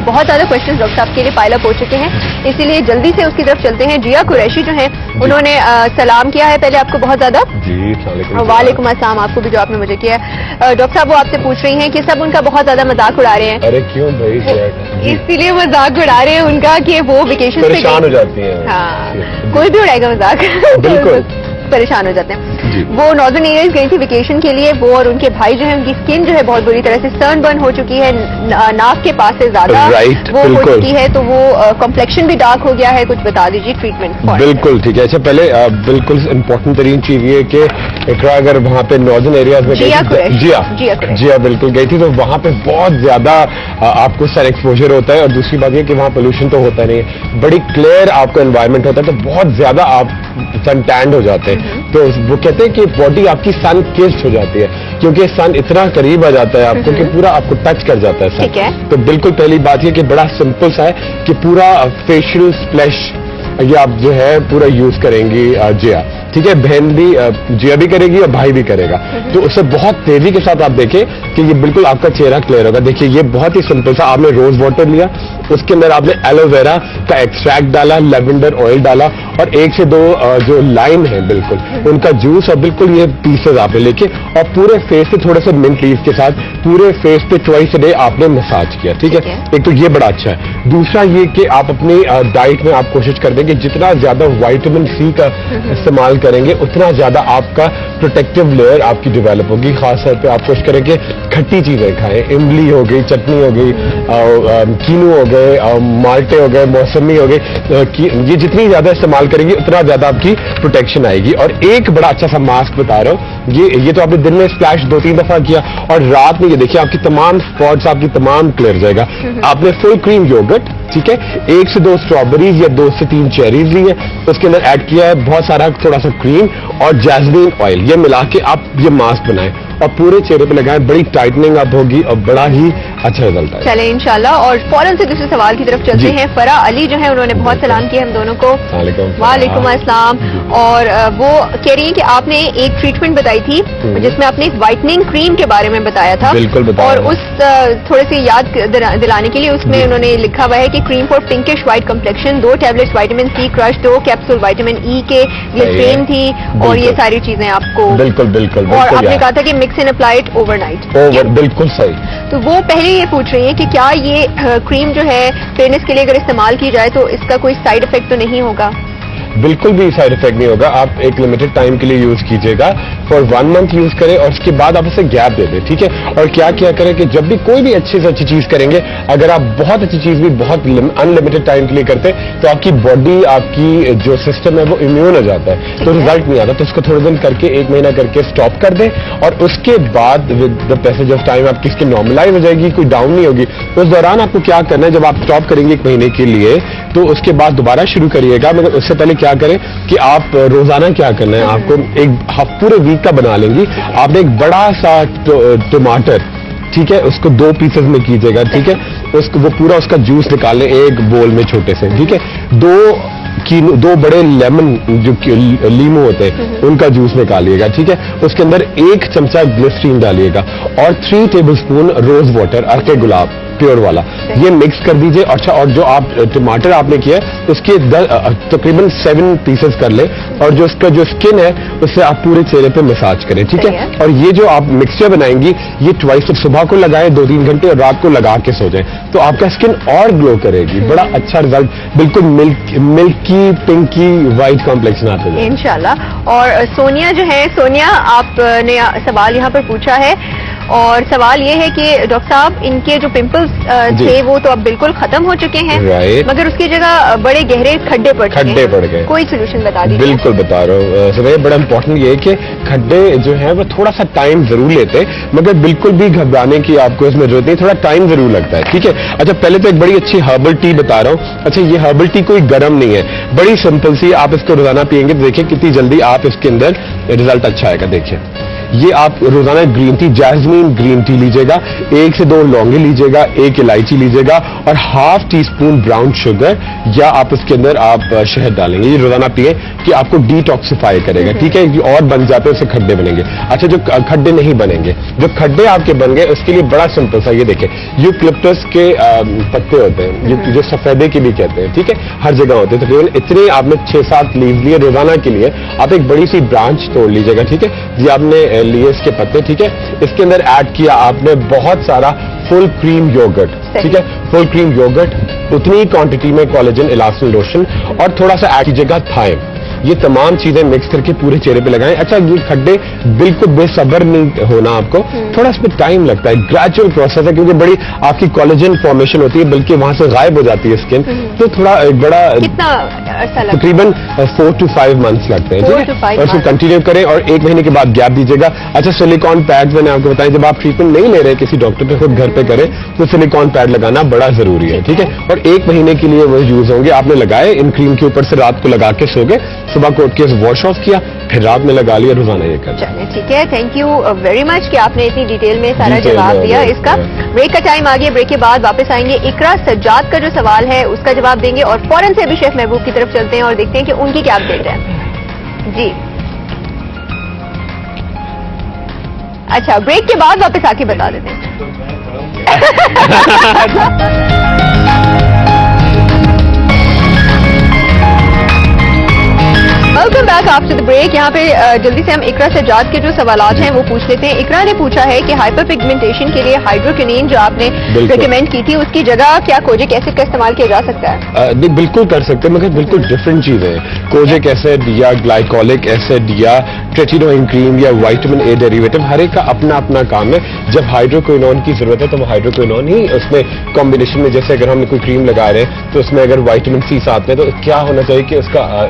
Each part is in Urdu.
بہت زیادہ کوشچن ڈاکٹر صاحب کے لیے پائل اپ ہو چکے ہیں, اسی لیے جلدی سے اس کی طرف چلتے ہیں. جیا قریشی جو ہیں انہوں نے سلام کیا ہے پہلے آپ کو بہت زیادہ. جی وعلیکم السلام. آپ کو بھی جو آپ نے مجھے کیا ہے. ڈاکٹر صاحب وہ آپ سے پوچھ رہی ہیں کہ سب ان کا بہت زیادہ مذاق اڑا رہے ہیں. ارے کیوں بھائی, اسی لیے مذاق اڑا رہے ہیں ان کا کہ وہ ویکیشن پہ پریشان ہو جاتی ہیں. ہاں کوئی بھی اڑائے گا مذاق, بالکل پریشان ہو جاتے ہیں. وہ ناردرن ایریاز گئی تھی ویکیشن کے لیے, وہ اور ان کے بھائی جو ہے ان کی اسکن جو ہے بہت بری طرح سے سرن برن ہو چکی ہے, ناک کے پاس سے زیادہ وہ ہو چکی ہے, تو وہ کمپلیکشن بھی ڈارک ہو گیا ہے. کچھ بتا دیجیے ٹریٹمنٹ. بالکل ٹھیک ہے. اچھا پہلے بالکل امپورٹنٹ ترین چیز یہ کہ اقرا اگر وہاں پہ ناردرن ایریاز میں جی بالکل گئی تھی, تو وہاں پہ بہت زیادہ آپ کو سن ایکسپوجر ہوتا ہے, اور دوسری بات یہ کہ وہاں پولوشن تو ہوتا نہیں ہے, بڑی کلیئر آپ کا انوائرمنٹ ہوتا ہے, تو بہت زیادہ آپ سن ٹینڈ ہو جاتے ہیں. تو وہ کہتے ہیں کہ باڈی آپ کی سن کسڈ ہو جاتی ہے, کیونکہ سن اتنا قریب آ جاتا ہے آپ کو کہ پورا آپ کو ٹچ کر جاتا ہے سن. تو بالکل پہلی بات یہ کہ بڑا سمپل سا ہے کہ پورا فیشیل سپلیش یہ آپ جو ہے پورا یوز کریں گی جیا, ٹھیک ہے. بہن بھی جیا بھی کرے گی اور بھائی بھی کرے گا, تو اسے بہت تیزی کے ساتھ آپ دیکھیں کہ یہ بالکل آپ کا چہرہ کلیئر ہوگا. دیکھیے یہ بہت ہی سمپل سا, آپ نے روز واٹر لیا, اس کے اندر آپ نے ایلو ویرا کا ایکسٹریکٹ ڈالا, لیونڈر آئل ڈالا, اور 1 سے 2 جو لائم ہے بالکل ان کا جوس, اور بالکل یہ پیسز آپ نے لے کے اور پورے فیس پہ تھوڑے سے منٹ لیف کے ساتھ پورے فیس پہ ٹوائس اے ڈے آپ نے مساج کیا, ٹھیک ہے. ایک تو یہ بڑا اچھا ہے. دوسرا یہ کہ آپ اپنی ڈائٹ میں آپ کوشش کر دیں کہ جتنا زیادہ وائٹامن سی کا استعمال کریں گے اتنا زیادہ آپ کا پروٹیکٹیو لیئر آپ کی ڈیولپ ہوگی. خاص طور پہ آپ کوشش کریں کہ کھٹی چیزیں کھائیں, املی ہو گئی, چٹنی ہو گئی, کینو ہو گئے, مالٹے ہو گئے, موسمی ہو گئی, یہ جتنی زیادہ استعمال کریں گی اتنا زیادہ آپ کی پروٹیکشن آئے گی. اور ایک بڑا اچھا سا ماسک بتا رہا ہوں, یہ تو آپ نے دن میں سپلیش 2-3 دفعہ کیا, اور رات میں یہ دیکھیں آپ کی تمام اسپاٹس آپ کی تمام کلیئر جائے گا. آپ نے فل کریم یوگرٹ, ٹھیک ہے, 1 سے 2 اسٹرابریز یا 2 سے 3 چیریز لی ہے, اس کے اندر ایڈ کیا ہے بہت سارا تھوڑا سا کریم اور جیسمین آئل, یہ ملا کے آپ یہ ماسک بنائیں اور پورے چہرے پہ لگائیں. بڑی ٹائٹننگ اب ہوگی اور بڑا ہی اچھا رزلٹ ہے. چلیں انشاءاللہ. اور فوراً سے دوسرے سوال کی طرف چلتے ہیں. فرح علی جو ہے انہوں نے بہت سلام کیا ہم دونوں کو. وعلیکم السلام. اور وہ کہہ رہی ہیں کہ آپ نے ایک ٹریٹمنٹ بتائی تھی جس میں آپ نے ایک وائٹننگ کریم کے بارے میں بتایا تھا, اور اس تھوڑے سے یاد دلانے کے لیے اس میں انہوں نے لکھا ہوا ہے کہ cream for pinkish white complexion, 2 tablets vitamin C crush, 2 capsule vitamin E کے, گلیسرین تھی, اور یہ ساری چیزیں آپ کو. بالکل اور آپ نے کہا تھا کہ mix and apply it over night. بالکل صحیح. تو وہ پہلے یہ پوچھ رہی ہیں کہ کیا یہ کریم جو ہے فیئرنس کے لیے اگر استعمال کی جائے تو اس کا کوئی سائڈ افیکٹ تو نہیں ہوگا؟ بالکل بھی سائڈ افیکٹ نہیں ہوگا. آپ ایک لمیٹڈ ٹائم کے لیے یوز کیجیے گا, فار 1 منتھ یوز کریں, اور اس کے بعد آپ اسے گیپ دے دیں, ٹھیک ہے. اور کیا کریں کہ جب بھی کوئی بھی اچھی سے اچھی چیز کریں گے, اگر آپ بہت اچھی چیز بھی بہت ان لمیٹڈ ٹائم کے لیے کرتے تو آپ کی باڈی, آپ کی جو سسٹم ہے وہ امیون ہو جاتا ہے, تو رزلٹ نہیں آتا. تو اس کو تھوڑے دن کر کے 1 مہینہ کر کے اسٹاپ کر دیں, اور اس کے بعد with the passage of time آپ کی اسکن نارملائز ہو جائے گی, کوئی ڈاؤن نہیں ہوگی. اس دوران آپ کو کیا کرنا ہے, جب آپ اسٹاپ کریں گے 1 مہینے کے لیے, تو اس کے بعد دوبارہ شروع کریے گا. مگر اس سے پہلے کیا کریں کہ آپ روزانہ کیا کرنا ہے, آپ کو ایک پورے ویک کا بنا لیں گی. آپ نے ایک بڑا سا ٹماٹر, ٹھیک ہے, اس کو 2 پیسز میں کیجیے گا, ٹھیک ہے. وہ پورا اس کا جوس نکالیں ایک بول میں چھوٹے سے, ٹھیک ہے. 2 بڑے لیمن جو لیمو ہوتے ہیں ان کا جوس نکالیے گا, ٹھیک ہے. اس کے اندر 1 چمچہ گلیسرین ڈالیے گا, اور 3 ٹیبل اسپون روز واٹر ارکے گلاب پیور والا, یہ مکس کر دیجئے. اچھا, اور جو آپ ٹماٹر آپ نے کیا ہے اس کے تقریباً 7 پیسز کر لیں, اور جو اس کا جو اسکن ہے اس سے آپ پورے چہرے پہ مساج کریں, ٹھیک ہے. اور یہ جو آپ مکسچر بنائیں گی یہ ٹوائس صبح کو لگائیں 2-3 گھنٹے, اور رات کو لگا کے سو جائیں, تو آپ کا اسکن اور گلو کرے گی. بڑا اچھا رزلٹ, بالکل ملکی پنکی وائٹ کمپلیکشن آتا ہے انشاءاللہ. اور سونیا جو ہے, سونیا آپ نے سوال یہاں پر پوچھا ہے, اور سوال یہ ہے کہ ڈاکٹر صاحب ان کے جو پمپلز تھے وہ تو اب بالکل ختم ہو چکے ہیں, مگر اس کی جگہ بڑے گہرے کھڈے پڑ گئے. کوئی سولوشن بتا دیجیے. بالکل بتا رہا ہوں سر, بڑا امپورٹنٹ یہ ہے کہ کھڈے جو ہیں وہ تھوڑا سا ٹائم ضرور لیتے, مگر بالکل بھی گھبرانے کی آپ کو اس میں ضرورت نہیں, تھوڑا ٹائم ضرور لگتا ہے, ٹھیک ہے. اچھا, پہلے تو ایک بڑی اچھی ہربل ٹی بتا رہا ہوں. اچھا, یہ ہربل ٹی کوئی گرم نہیں ہے, بڑی سمپل سی, آپ اس کو روزانہ پئیں گے تو دیکھیں کتنی جلدی آپ اس کے اندر رزلٹ اچھا آئے گا. دیکھیں یہ آپ روزانہ green tea jasmine green tea لیجیے گا, 1 سے 2 لونگے لیجیے گا, 1 الائچی لیجیے گا اور ½ ٹی اسپون براؤن شوگر یا آپ اس کے اندر آپ شہد ڈالیں گے. یہ روزانہ پیے کہ آپ کو ڈیٹاکسیفائی کرے گا, ٹھیک ہے, اور بن جاتے ہیں اس سے کھڈے بنیں گے. اچھا جو کھڈے نہیں بنیں گے, جو کھڈے آپ کے بن گئے اس کے لیے بڑا سمپل سا, یہ دیکھیں یوکلپٹس کے پتے ہوتے ہیں جو سفیدے کے بھی کہتے ہیں, ٹھیک ہے, ہر جگہ ہوتے ہیں. تقریباً اتنے آپ نے 6-7 لیو لیے روزانہ کے لیے, آپ ایک بڑی سی برانچ توڑ لیجیے گا, ٹھیک ہے جی, آپ نے لیے اس کے پتے, ٹھیک ہے. اس کے اندر ایڈ کیا آپ نے بہت سارا فل کریم یوگرٹ, ٹھیک ہے, فل کریم یوگرٹ, اتنی کوانٹٹی میں کولیجن الاسٹن لوشن اور تھوڑا سا ایڈ کیجیے گا تھائم. یہ تمام چیزیں مکس کر کے پورے چہرے پہ لگائیں. اچھا یہ کھڈے بالکل بے صبر نہیں ہونا آپ کو, تھوڑا اس میں ٹائم لگتا ہے, گریجوئل پروسیس ہے کیونکہ بڑی آپ کی کولیجن فارمیشن ہوتی ہے, بلکہ وہاں سے غائب ہو جاتی ہے اسکن, تو تھوڑا بڑا تقریباً 4 to 5 months لگتے ہیں, ٹھیک ہے, اور اس کو کنٹینیو کریں اور 1 مہینے کے بعد گیپ دیجیے گا. اچھا سلیکون پیڈ میں نے آپ کو بتایا, جب آپ ٹریٹمنٹ نہیں لے رہے کسی ڈاکٹر پہ, خود گھر پہ کریں تو سلیکون پیڈ لگانا بڑا ضروری ہے, ٹھیک ہے, اور 1 مہینے کے لیے وہ یوز ہوں گے. آپ نے لگائے ان کریم کے اوپر سے, رات کو لگا کے سو گئے, صبح کو اٹھ کے واش آف کیا, پھر رات میں لگا لیا, روزانہ یہ کر. چلیں ٹھیک ہے, تھینک یو ویری مچ کہ آپ نے اتنی ڈیٹیل میں سارا جواب دیا اس کا. بریک کا ٹائم آ گیا, بریک کے بعد واپس آئیں گے. اقرا سجاد کا جو سوال ہے اس کا جواب دیں گے اور فوراً سے ابھی شیف محبوب کی طرف چلتے ہیں اور دیکھتے ہیں کہ ان کی کیا اپڈیٹ ہے. جی اچھا, بریک کے بعد واپس آ کے بتا دیتے ہیں. Welcome back after the break. یہاں پہ جلدی سے ہم اقرا سجاد کے جو سوالات ہیں وہ پوچھ لیتے ہیں. اقرا نے پوچھا ہے کہ ہائپر پگمنٹیشن کے لیے ہائیڈروکنین جو آپ نے ریکمینڈ کی تھی, اس کی جگہ کیا کوجک ایسڈ کا استعمال کیا جا سکتا ہے؟ نہیں بالکل کر سکتے ہیں, مگر بالکل ڈفرینٹ چیزیں ہیں. کوجک ایسڈ یا گلائکولک ایسڈ یا ٹریٹینوئن کریم یا وائٹامن اے ڈیریویٹو, ہر ایک کا اپنا اپنا کام ہے. جب ہائیڈروکوئنون کی ضرورت ہے تو وہ ہائیڈروکوئنون ہی اس میں کمبینیشن میں, جیسے اگر ہم کوئی کریم لگا رہے ہیں تو اس میں اگر وائٹامن سی ساتھ میں, تو کیا ہونا چاہیے کہ اس کا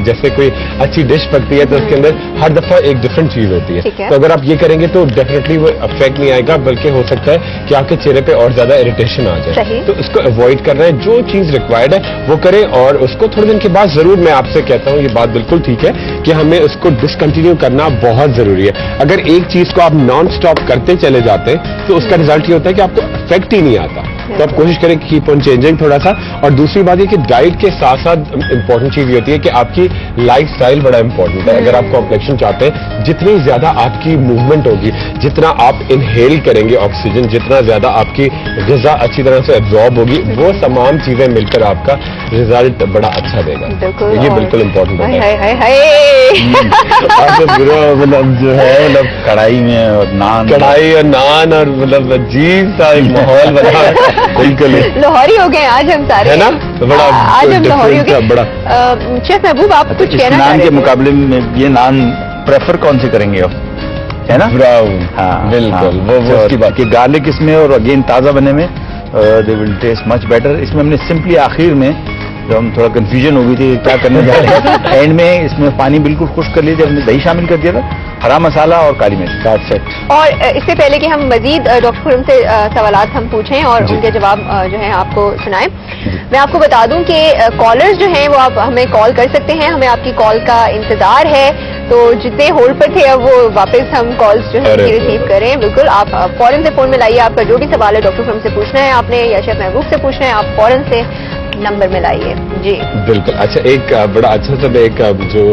جیسے کوئی اچھی ڈش پکتی ہے تو اس کے اندر ہر دفعہ ایک ڈفرنٹ چیز ہوتی ہے. تو اگر آپ یہ کریں گے تو ڈیفینیٹلی وہ افیکٹ نہیں آئے گا, بلکہ ہو سکتا ہے کہ آپ کے چہرے پہ اور زیادہ اریٹیشن آ جائے. تو اس کو اوائڈ کرنا ہے, جو چیز ریکوائرڈ ہے وہ کریں, اور اس کو تھوڑے دن کے بعد ضرور, میں آپ سے کہتا ہوں یہ بات بالکل ٹھیک ہے کہ ہمیں اس کو ڈسکنٹینیو کرنا بہت ضروری ہے. اگر ایک چیز کو آپ نان اسٹاپ کرتے چلے جاتے ہیں تو اس کا ریزلٹ یہ ہوتا ہے کہ آپ کو افیکٹ ہی نہیں آتا. تو آپ کوشش کریں کیپ آن چینجنگ تھوڑا سا. اور دوسری بات یہ کہ ڈائٹ کے ساتھ ساتھ امپورٹنٹ چیز یہ ہوتی ہے کہ آپ کی لائف اسٹائل بڑا امپورٹنٹ ہے. اگر آپ کمپلیکشن چاہتے ہیں, جتنی زیادہ آپ کی موومنٹ ہوگی, جتنا آپ انہیل کریں گے آکسیجن, جتنا زیادہ آپ کی غذا اچھی طرح سے ایبزارب ہوگی, وہ تمام چیزیں مل کر آپ کا ریزلٹ بڑا اچھا دے گا. یہ بالکل امپورٹنٹ ہے. مطلب جو ہے مطلب کڑھائی میں اور نان اور مطلب عجیب سا ایک ماحول بنا. بالکل لاہوری ہو گئے آج ہم سارے, ہے نا, بڑا آج ہم لاہوری ہو گئے. بڑا شیف محبوب آپ کچھ کہنا نان کے مقابلے میں یہ نان پریفر کون سے کریں گے آپ, ہے نا؟ براؤن. ہاں بالکل, وہ اس کی بات کہ گارلک اس میں, اور اگین تازہ بنے میں دے ول ٹیسٹ مچ بیٹر. اس میں ہم نے سمپلی آخر میں جب ہم تھوڑا کنفیوژن ہو گئی تھی کیا کرنے جا رہے ہیں, اینڈ میں اس میں پانی بالکل خشک کر لیا, جب ہم نے دہی شامل کر دیا تھا, ہرا مسالہ اور کالی مرچ, دیٹس اٹ. اور اس سے پہلے کہ ہم مزید ڈاکٹر خرم سے سوالات ہم پوچھیں اور ان کے جواب جو ہے آپ کو سنائیں, میں آپ کو بتا دوں کہ کالرز جو ہیں وہ آپ ہمیں کال کر سکتے ہیں. ہمیں آپ کی کال کا انتظار ہے, تو جتنے ہولڈ پر تھے اب وہ واپس ہم کالز جو ہے ریسیو کریں. بالکل آپ فوراً سے فون میں لائیے, آپ کا جو بھی سوال ہے ڈاکٹر خرم سے پوچھنا ہے آپ نے یا شیف محبوب سے پوچھنا ہے, آپ فوراً سے نمبر میں لائیے. جی بالکل. اچھا ایک بڑا اچھا سا ایک جو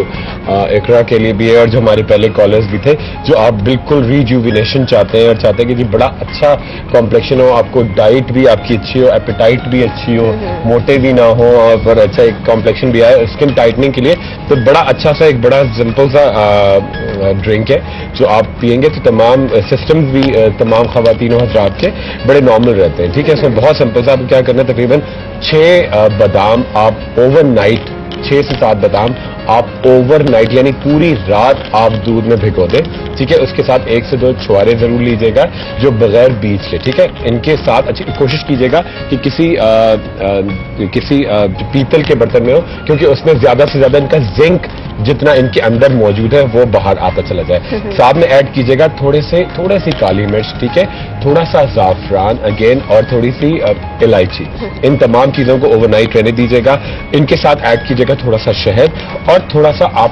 اقرا کے لیے بھی ہے, اور جو ہمارے پہلے کالرز بھی تھے, جو آپ بالکل ریجوینیشن چاہتے ہیں اور چاہتے ہیں کہ جی بڑا اچھا کمپلیکشن ہو, آپ کو ڈائٹ بھی آپ کی اچھی ہو, ایپیٹائٹ بھی اچھی ہو, موٹے بھی نہ ہو, اور اچھا ایک کمپلیکشن بھی آئے اسکن ٹائٹننگ کے لیے, تو بڑا اچھا سا ایک بڑا سمپل سا ڈرنک ہے جو آپ پئیں گے تو تمام سسٹمز بھی تمام خواتین و حضرات کے بڑے نارمل رہتے ہیں. ٹھیک ہے, اس میں بہت سمپل سا آپ کیا کرنا ہے, تقریباً 6 بادام آپ اوور نائٹ, 6 سے 7 بادام آپ اوور نائٹ یعنی پوری رات آپ دودھ میں بھگو دیں. ٹھیک ہے, اس کے ساتھ 1 سے 2 چھوارے ضرور لیجیے گا جو بغیر بیج کے. ٹھیک ہے, ان کے ساتھ اچھی کوشش کیجیے گا کہ کسی پیتل کے برتن میں ہو, کیونکہ اس میں زیادہ سے زیادہ ان کا زنک جتنا ان کے اندر موجود ہے وہ باہر آتا چلا جائے. ساتھ میں ایڈ کیجیے گا تھوڑے سی کالی مرچ, ٹھیک ہے, تھوڑا سا زعفران اگین, اور تھوڑی سی الائچی. ان تمام چیزوں کو اوور نائٹ رہنے دیجیے گا. ان کے ساتھ ایڈ کیجیے گا تھوڑا سا شہد, اور تھوڑا سا آپ